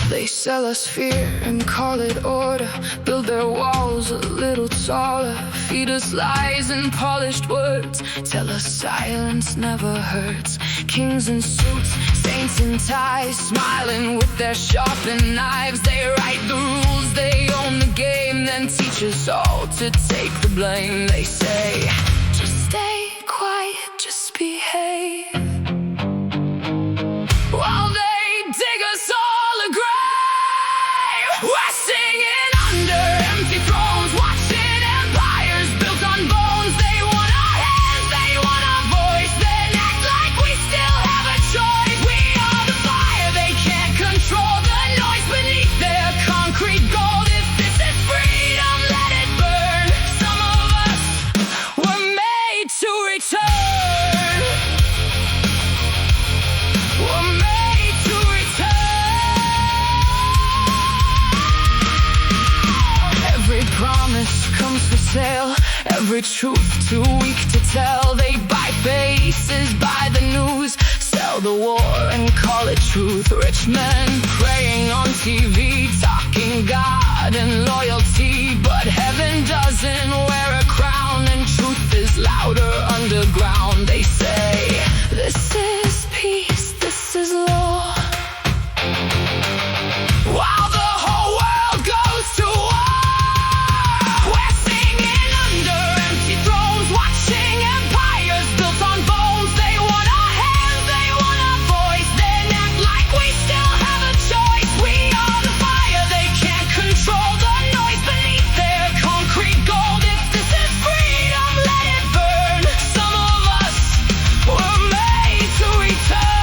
They sell us fear and call it order, build their walls a little taller, feed us lies and polished words, tell us silence never hurts. Kings in suits, saints in ties, smiling with their sharpened knives. They write the rules, they own the game, then teach us all to take the blame. They say, just stay quiet, just behave, while they dig us all a grave. We're singing under empty thrones, watching empires built on bones. They want our hands, they want our voice, then act like we still have a choice. We are the fire, they can't control the noise beneath their concrete gold. If this is freedom, let it burn. Some of us were made to return. We're made to return. Every promise comes for sale, every truth too weak to tell. They buy faces, buy the news, sell the war and call it truth. Rich men praying on TV, talking God and loyalty, but heaven doesn't wear a crown, and truth is louder underground. They say, this is peace, this is law, while the whole world goes to war. We're singing under empty thrones, watching empires built on bones. They want our hands, they want our voice, then act like we still have a choice. We are the fire, they can't control the noise beneath their concrete gold. If this is freedom, let it burn. Some of us were made to return.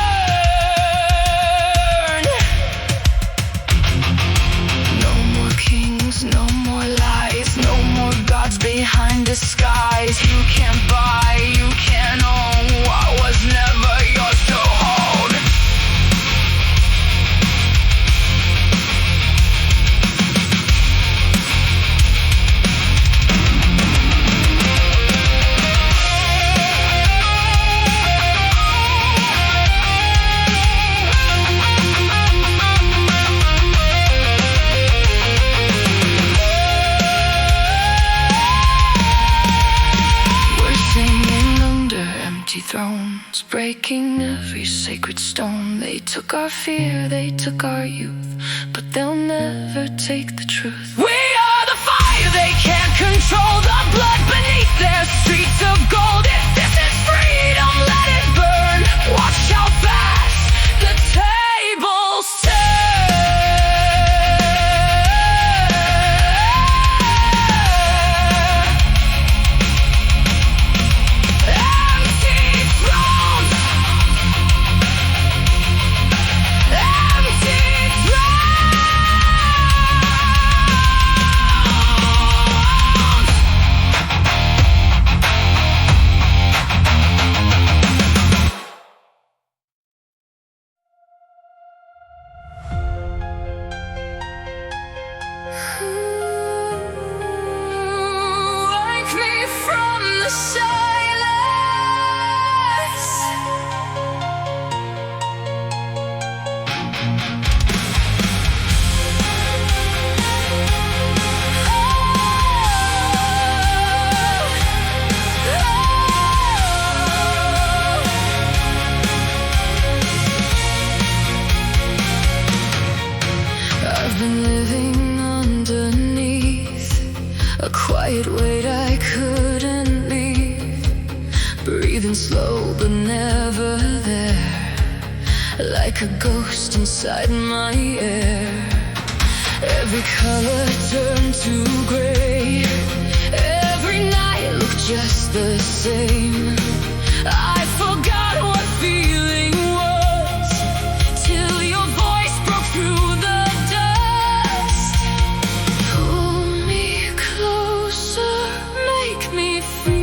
No more kings, no more lies, no more gods behind disguise. You can't buy, you can't own what was never yours to hold. We're singing under empty thrones, breaking every sacred stone. They took our fear, they took our youth, but they'll never take the truth. We are the fire, they can't control the blood beneath their streets of gold. If this is freedom, let it burn. Watch how fast the tables turn. Empty thrones, empty thrones. Wake me from the silence. I've been living underneath a quiet weight I couldn't leave, breathing slow but never there, like a ghost inside my air. Every color turned to gray, every night looked just the same. I forgot what feeling was, till your voice broke through the dust. Pull me closer, make me feel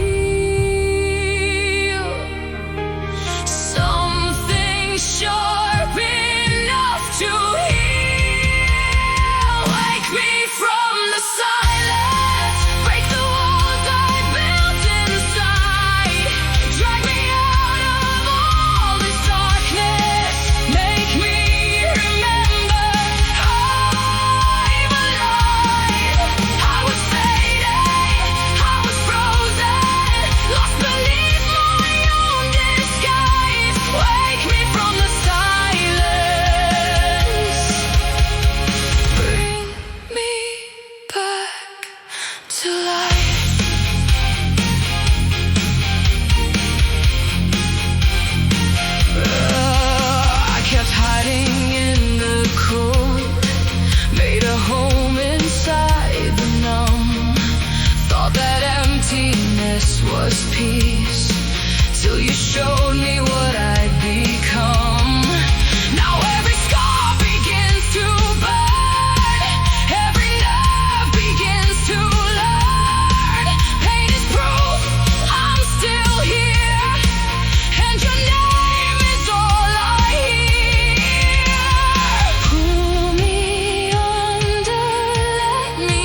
peace till you showed me what I'd become. Now every scar begins to burn, every nerve begins to learn. Pain is proof I'm still here, and your name is all I hear. Pull me under, let me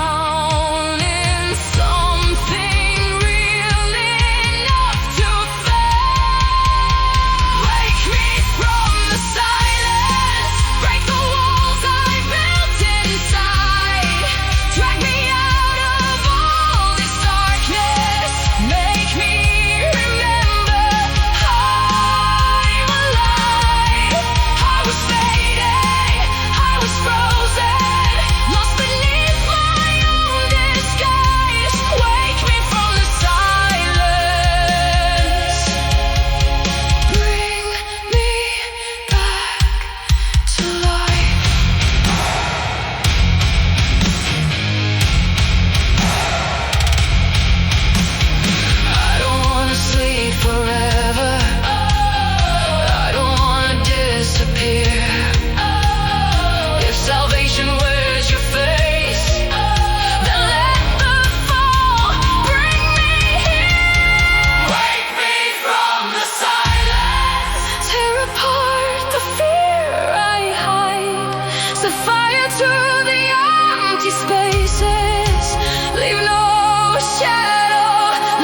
drown in something real enough to fail. Wake me from the silence, break the walls I built inside. Drag me out of all this darkness, make me remember I'm alive. I was fading, I was frozen, lost beneath my own disguise. Wake me from the silence, bring me back to life. I don't wanna sleep forever, I don't wanna disappear. If salvation wears your face, then let the fall bring me here. Wake me from the silence, tear apart the fear I hide, set fire to the empty spaces, leave no shadow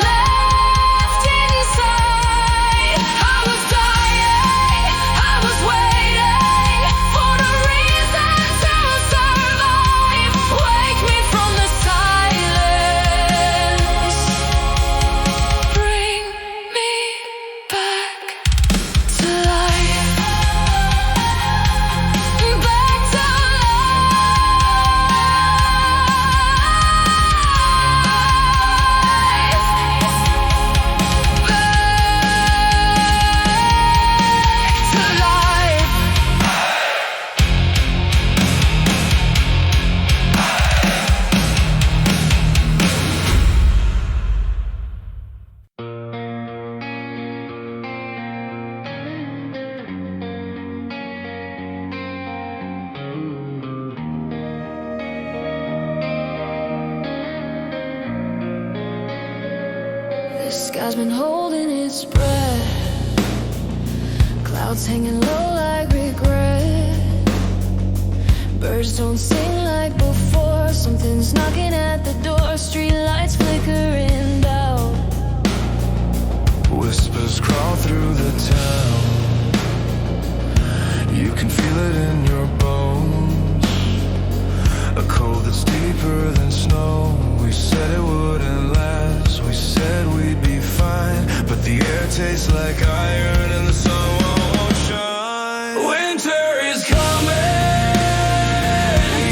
left inside. I was dying, I was waiting for the reason to survive. Wake me from the silence, bring me back to life, back to life. The sky's been holding its breath, clouds hanging low like regret. Birds don't sing like before, something's knocking at the door. Street lights flickering out, Whispers crawl through the town. You can feel it in your bones, a cold that's deeper than snow. We said it wouldn't last, we said we'd be fine, but the air tastes like iron and the sun won't shine. Winter is coming,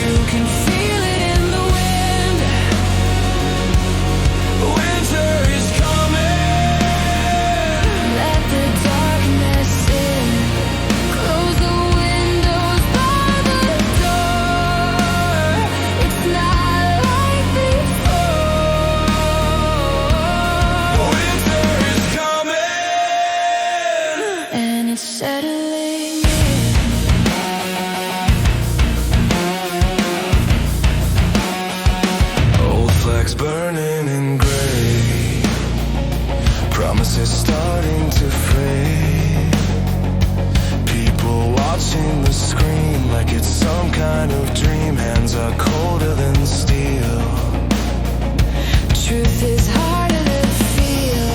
You can feel it in the wind. winter is coming. Let the darkness in. Close the windows, bar the door. It's not like before. Winter is coming, And it's settling in. old flags burning in gray, promises starting to fade. People watching the screen like it's some kind of dream. Hands are colder than steel. Truth is harder to feel.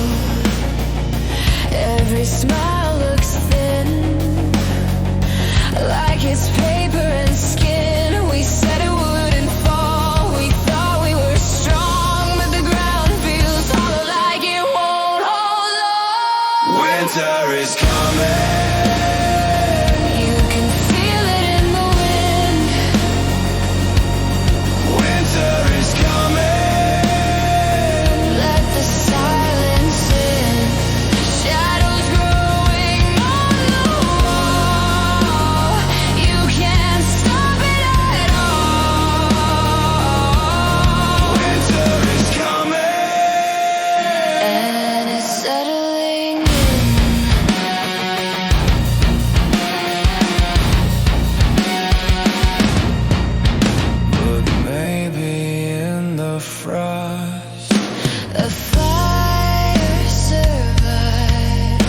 Every smile looks thin, like it's paper and skin. We said it wouldn't fall. We thought we were strong, but the ground feels hollow, like it won't hold on. Winter is coming, You can feel it in the wind. winter is coming. Let the silence in. Shadows growing on the wall. You can't stop it at all. Winter is coming. frost. A fire survived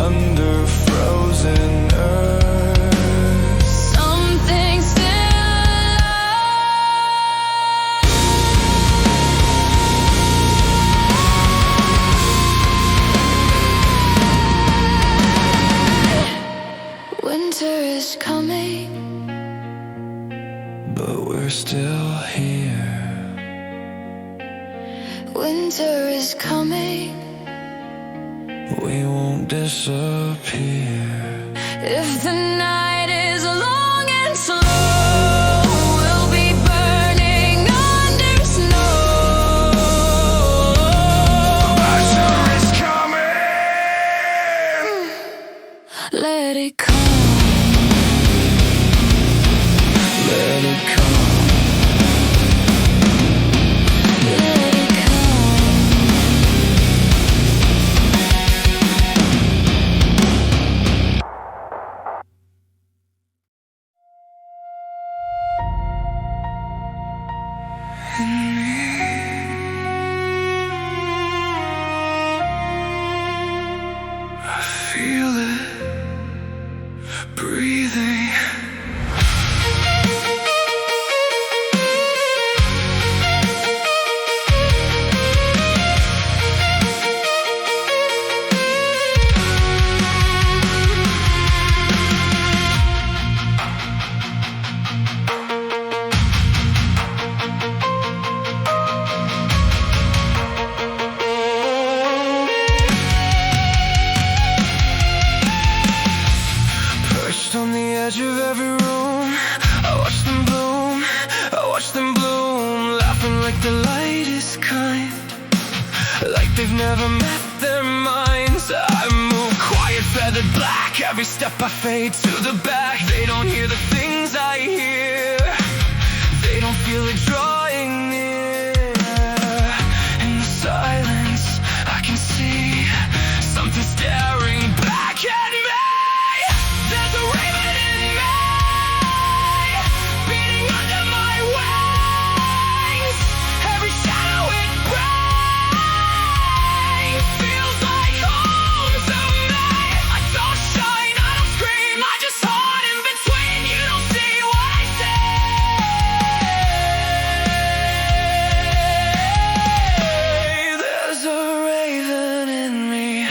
Under frozen earth. something still alive. Winter is coming, But we're still here. winter is coming. We won't disappear. If the night is long and slow, we'll be burning under snow. Winter is coming. Let it come. Let it come. Let it come. I feel it breathing. Perched on the edge of every room, I watch them bloom, I watch them bloom, laughing like the lightest kind, like they've never met their minds. I move quiet, feathered black, every step I fade to the back. They don't hear the things I hear, they don't feel it drawing near. In the silence, I can see something staring back at me. There's a raven in me, beating under my wings. Every shadow it brings feels like home to me. I don't shine, I don't scream, I just hide in between. You don't see what I see. There's a raven in me.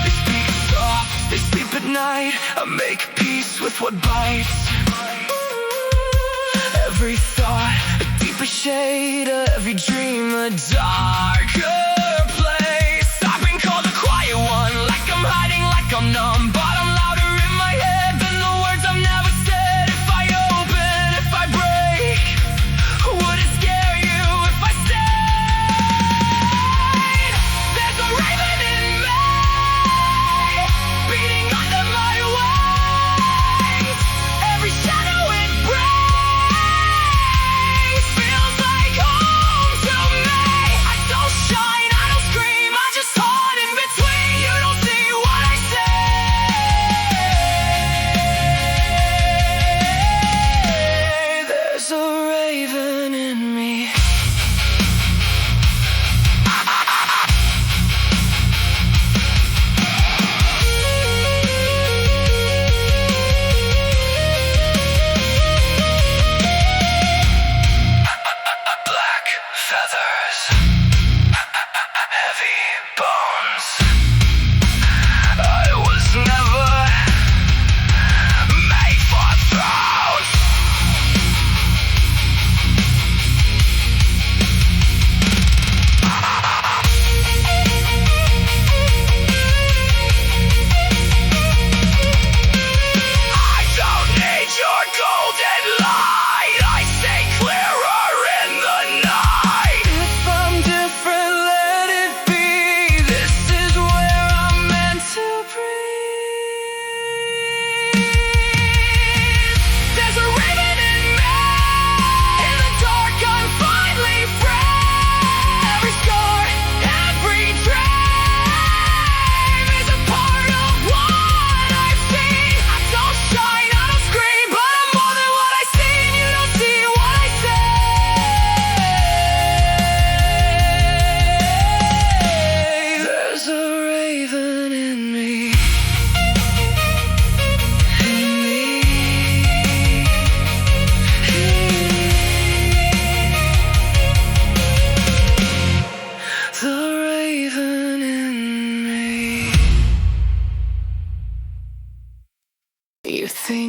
They speak soft, they sleep at night. I make peace with what bites. Every thought, a deeper shade. Every dream, a darker place. I've been called the quiet one, like I'm hiding, like I'm numb. But I'm louder in my head than the words I've never said. If I open, if I break, would it scare you if I stayed? There's a raven in me, beating under my wings. Every shadow it brings feels like home to me. I don't shine,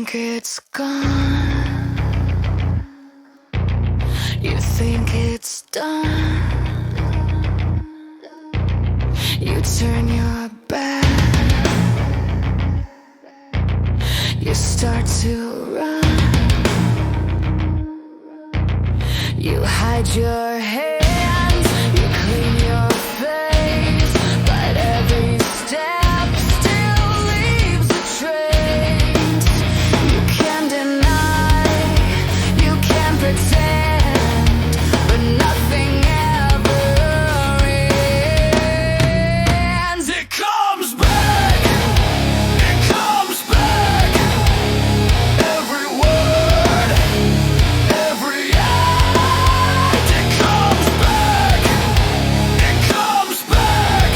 think it's gone. You think it's done. You turn your back. You start to run. You hide your hands. You clean your face. But every step still leaves a trace. You can't deny. You can't pretend. But nothing ever ends. It comes back. It comes back. Every word, every act. It comes back. It comes back.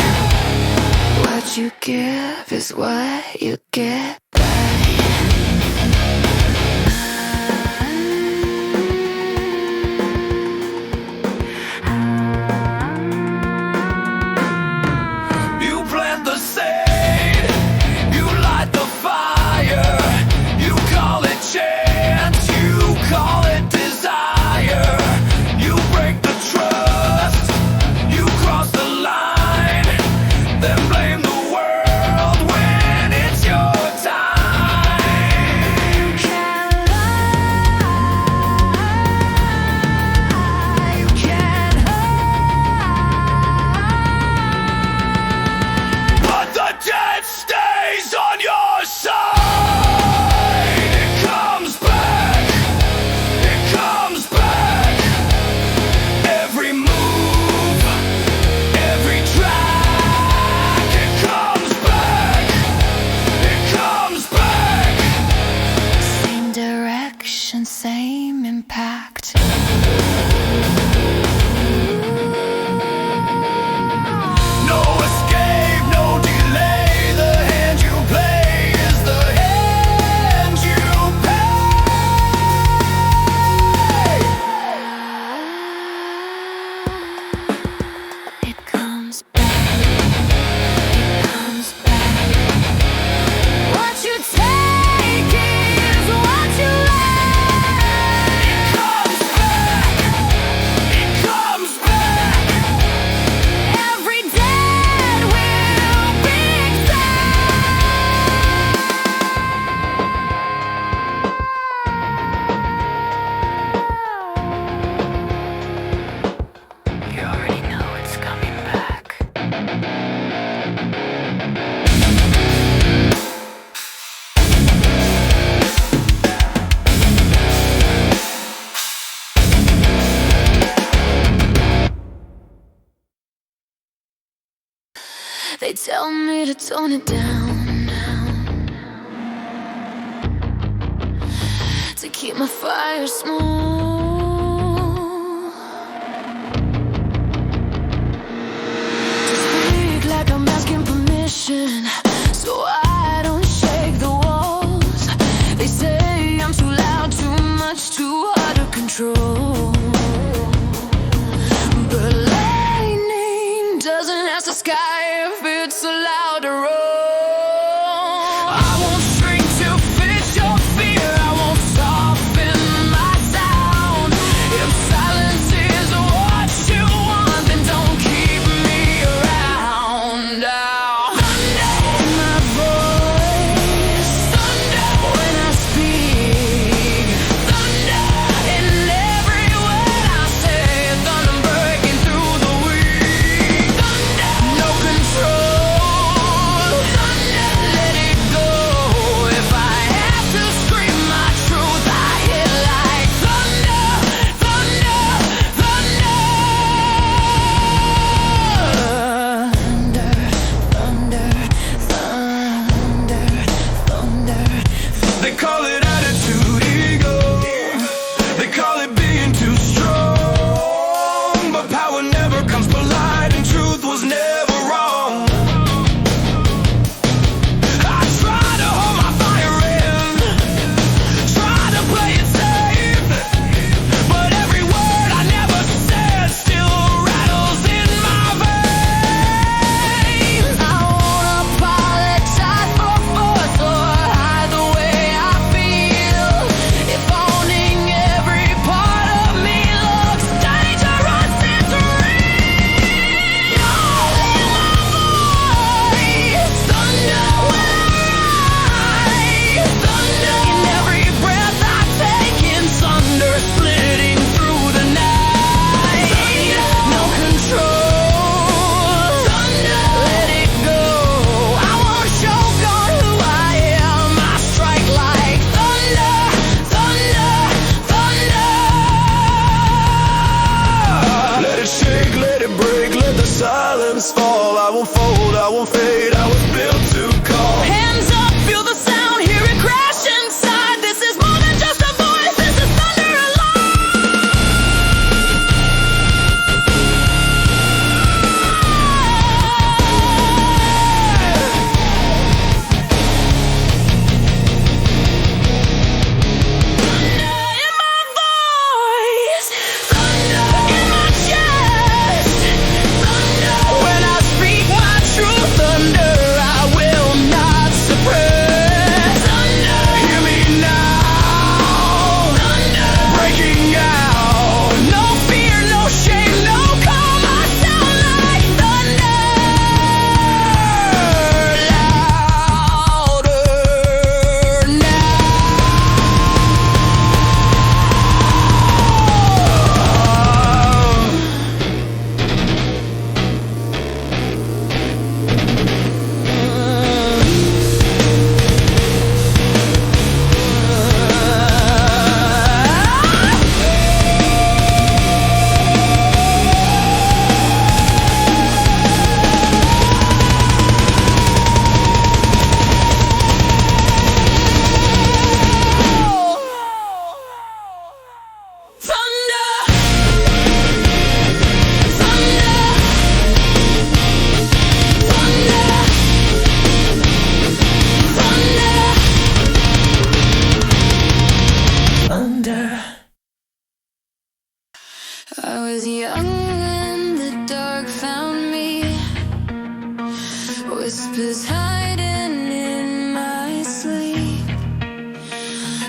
What you give is what you get back. You plant the seed, you light the fire, you call it chance, you call it desire, you break the trust, you cross the line, then blame the world when it's your time. You can't lie. You can't hide. But the dead stays on your side. It comes back. It comes back. Every move, every track. It comes back. It comes back. Same direction, same impact. No escape, no delay. The hand you play is the hand you pay. It comes back. It comes back. What you take is what you let. It comes back. It comes back. Every dead will be exact. You already know it's coming back. They tell me to tone it down, to keep my fire small, to speak like I'm asking permission, so I don't shake the walls. They say I'm too loud, too much, too hard to control. But lightning doesn't ask the sky if it's allowed to roll. I won't shrink to fit your fear. I won't soften my sound. If silence is what you want, then don't keep me around. Thunder in my voice, thunder when I speak, thunder in every word I say, thunder breaking through the weak, thunder, no control, I won't fade, I was built to call. Hands up, feel the sound, hear it crash inside. This is more than just a voice, this is thunder I was young when the dark found me, whispers hiding in my sleep,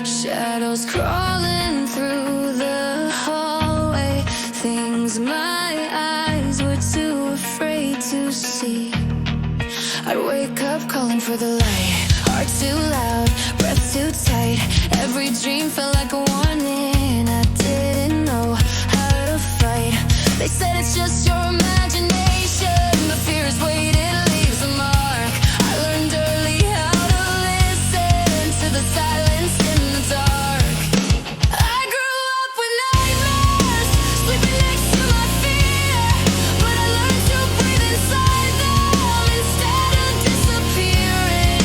shadows crawling through the hallway, things my eyes were too afraid to see. I'd wake up calling for the light, heart too loud, breath too tight, every dream felt like a warning. I didn't know how to fight. They said it's just your imagination, the fear is waiting, leaves a mark. I learned early how to listen to the silence in the dark. I grew up with nightmares, sleeping next to my fear, but I learned to breathe inside them instead of disappearing.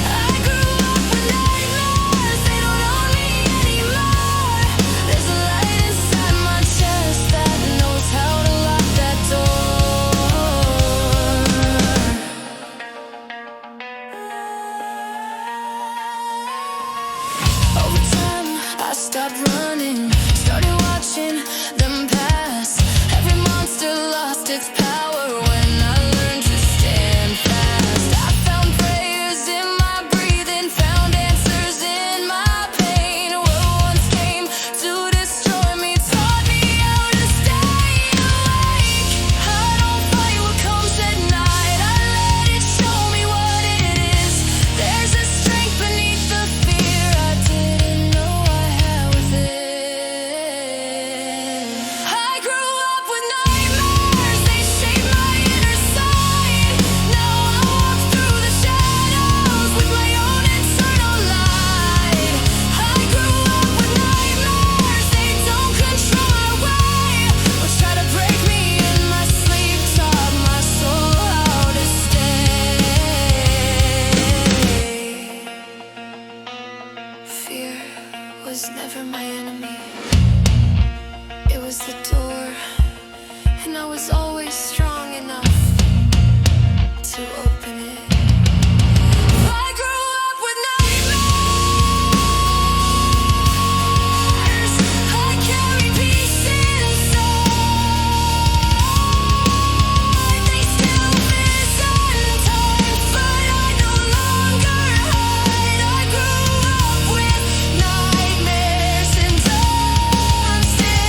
I grew up with nightmares, they don't own me anymore. There's a light inside my chest that knows how to lock that door. Over time, I stopped running, started watching them pass. Every monster lost its power when I learned to stand fast. I found prayers in my breathing, found answers in my pain. What once came to destroy me taught me how to stay awake. I don't fight what comes at night, I let it show me what it is. There's a strength beneath the fear I didn't know I had within. I grew up with nightmares, they shaped my inner side. Now I walk through the shadows with my own internal light. I grew up with nightmares, they don't control my way, or try to break me in my sleep. Taught my soul how to stay. Fear was never my enemy, it was the door, and I was always strong enough to open it. I grew up with nightmares, I carry peace inside. They still visit time, but I no longer hide. I grew up with nightmares and I'm still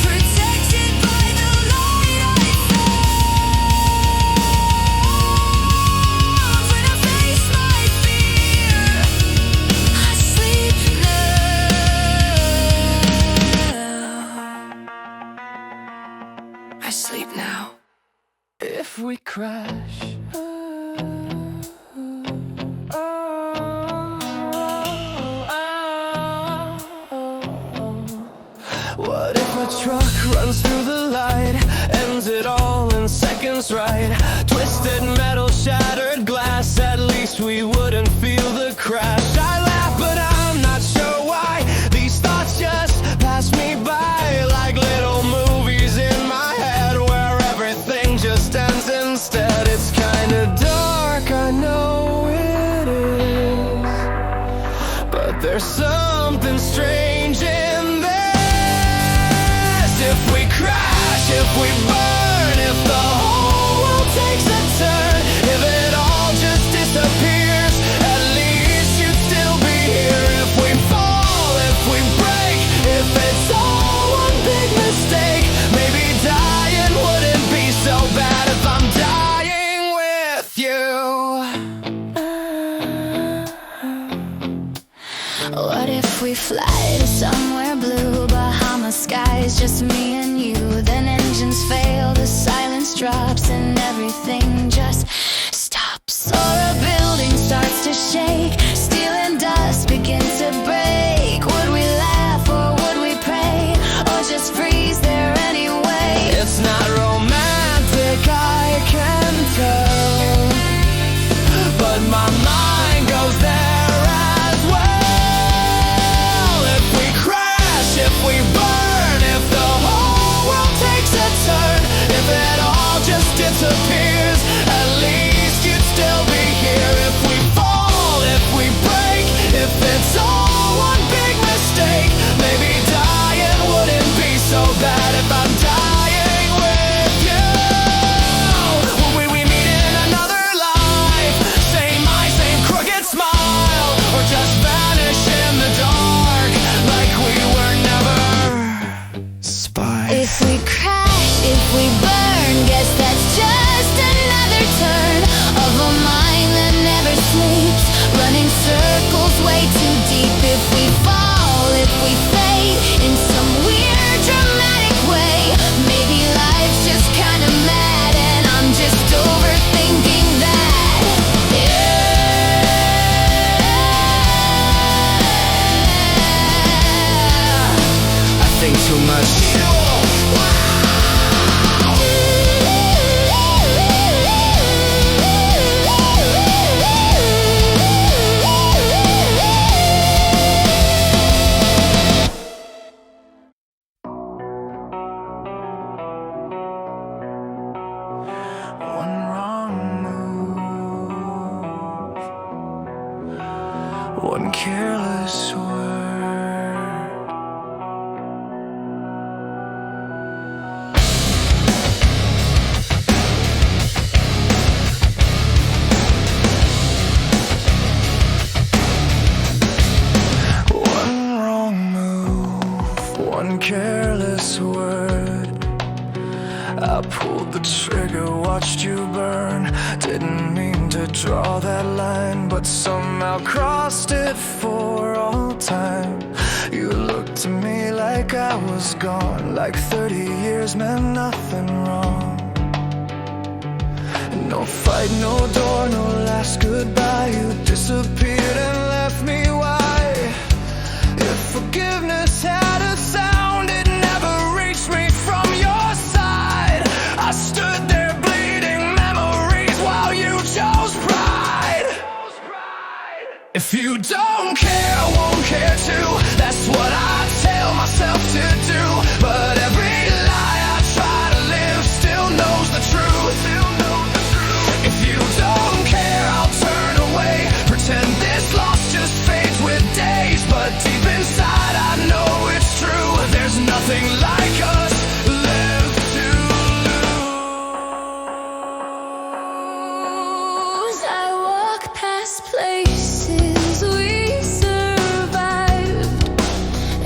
protected by the light I found. When I face my fear, I sleep now. I sleep now. If we crash, What if a truck runs through the light, ends it all in seconds, right? Twisted metal, shattered glass, at least we wouldn't feel the crash. I laugh, but I'm not sure why these thoughts just pass me by, like little movies in my head where everything just ends instead. It's kinda dark, I know it is, but there's something strange in this. If we crash, if we burn, if the whole world takes a turn, if it all just disappears, at least you'd still be here. If we fall, if we break, if it's all one big mistake, maybe dying wouldn't be so bad if I'm dying with you. What if we fly to somewhere blue, Bahama skies, just me and you? Then engines fail, the silence drops, and everything just stops. Or a building starts to shake, steel and dust begin to break. Would we laugh or would we pray, or just freeze there anyway? It's not romantic, I can tell, but my mind goes there as well. If we crash, if we burn, if the whole world takes a turn, if it all just disappears, at least you'd still be here. If we fall, if we break, if it's all one big mistake, maybe dying wouldn't be so bad if I'm dying with you. Will we meet in another life? Same eyes, same crooked smile, or just vanish in the dark like we were never spies? If we crash, if we burn, guess that's just another turn of a mind that never sleeps, running circles way too deep. If we fall, if we fade in some weird dramatic way, maybe life's just kinda mad and I'm just overthinking that. I think too much. One wrong move, one careless word. One wrong move, one careless word. I pulled the trigger, watched you burn. Didn't mean to draw that line, but somehow crossed it for all time. You looked to me like I was gone, like 30 years meant nothing wrong. No fight, no door, no last goodbye. You disappeared and left me. Why? If forgiveness had a sound, it never reached me from your side. I stood there bleeding memories while you chose pride. If you don't care, won't care too, that's what I tell myself to do. But every lie I try to live still knows the truth. If you don't care, I'll turn away, pretend this loss just fades with days. But deep inside I know it's true, there's nothing like us left to lose. I walk past places we survived,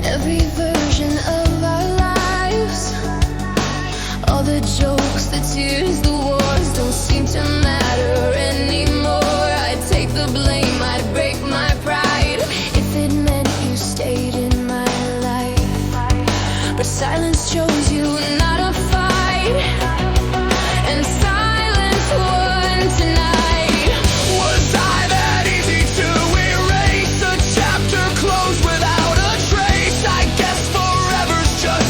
every version of our lives. All the jokes, the tears, the wars don't seem to matter anymore. I'd take the blame, I'd break my pride if it meant you stayed in my life. But silence chose you, not a fight, and silence won tonight. Was I that easy to erase? A chapter closed without a trace. I guess forever's just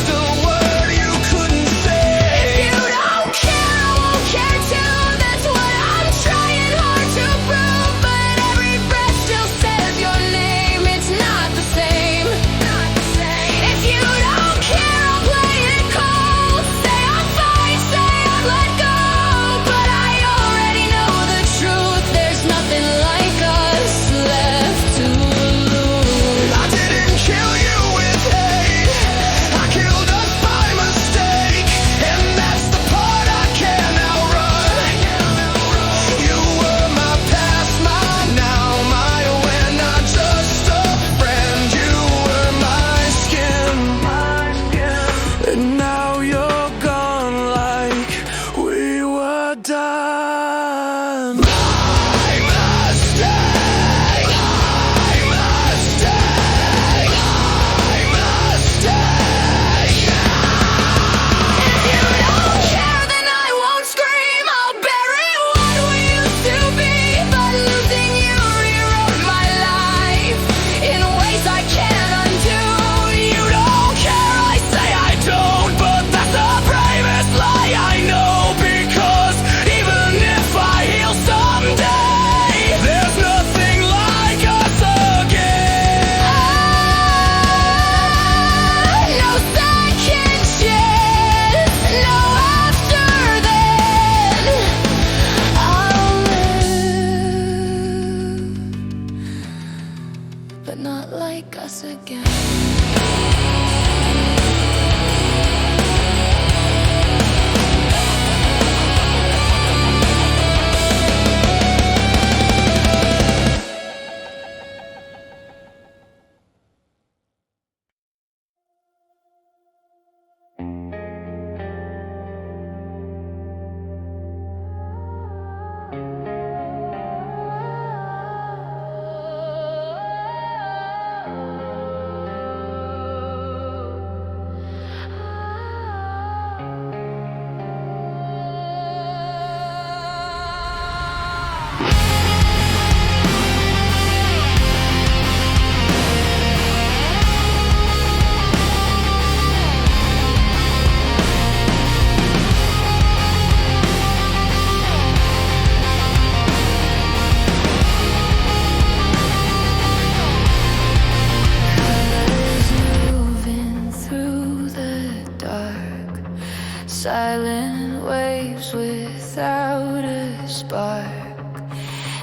Silent waves without a spark,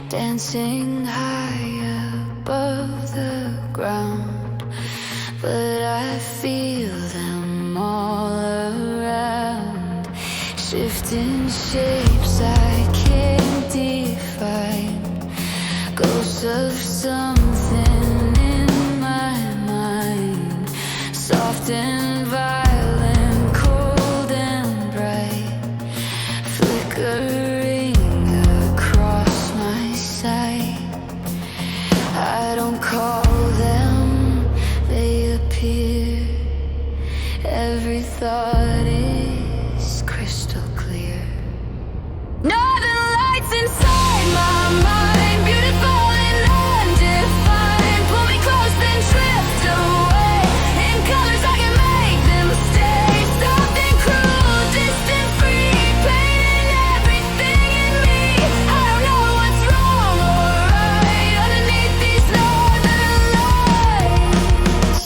dancing high above the ground. But I feel them all around, shifting shapes I can't define. Ghosts of something in my mind, soft and violent, cold and bright, flickering across my sight. I don't call them, they appear. Every thought is crystal clear. Northern lights inside my mind, beautiful and undefined. Pull me close, then drift away. In colors I can make them stay. Soft and cruel, distant, free, painting everything in me. I don't know what's wrong or right underneath these northern lights.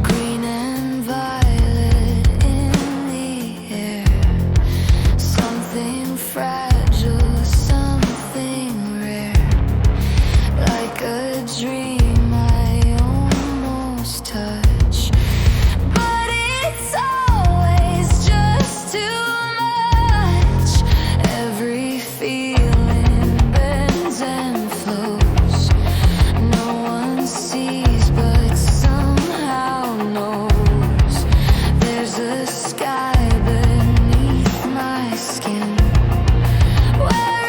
Green and violet in the air, something fragile, something rare, like a dream I almost touch, but it's always just too much. Every feeling bends and flows, no one sees but somehow knows. There's a sky beneath my skin, where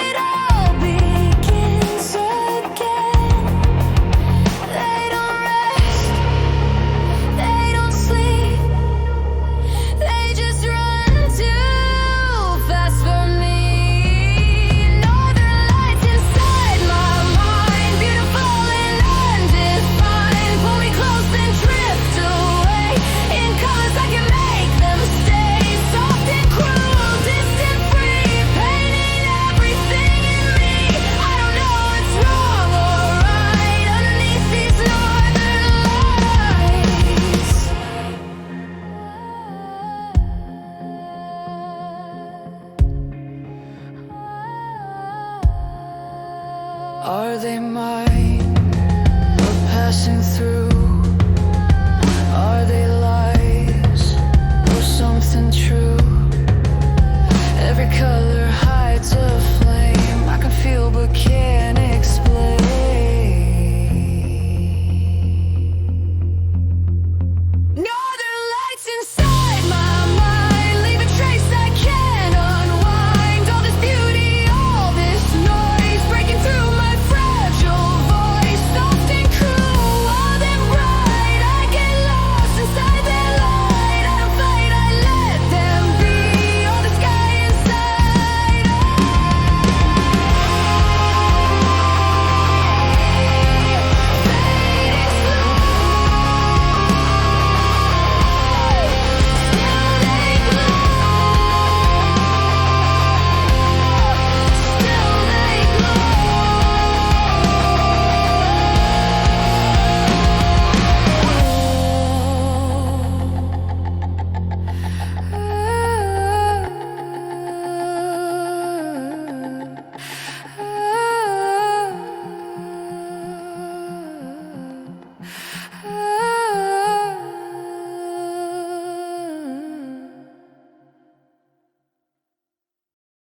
it all begins again. They don't rest, they don't sleep, they just run too fast for me. Northern lights inside my mind, beautiful and undefined. Pull me close, then drift away. In colors I can make them stay. Soft and cruel, distant, free, painting everything in me. I don't know what's wrong or right underneath these northern lights. Are they mine or passing through?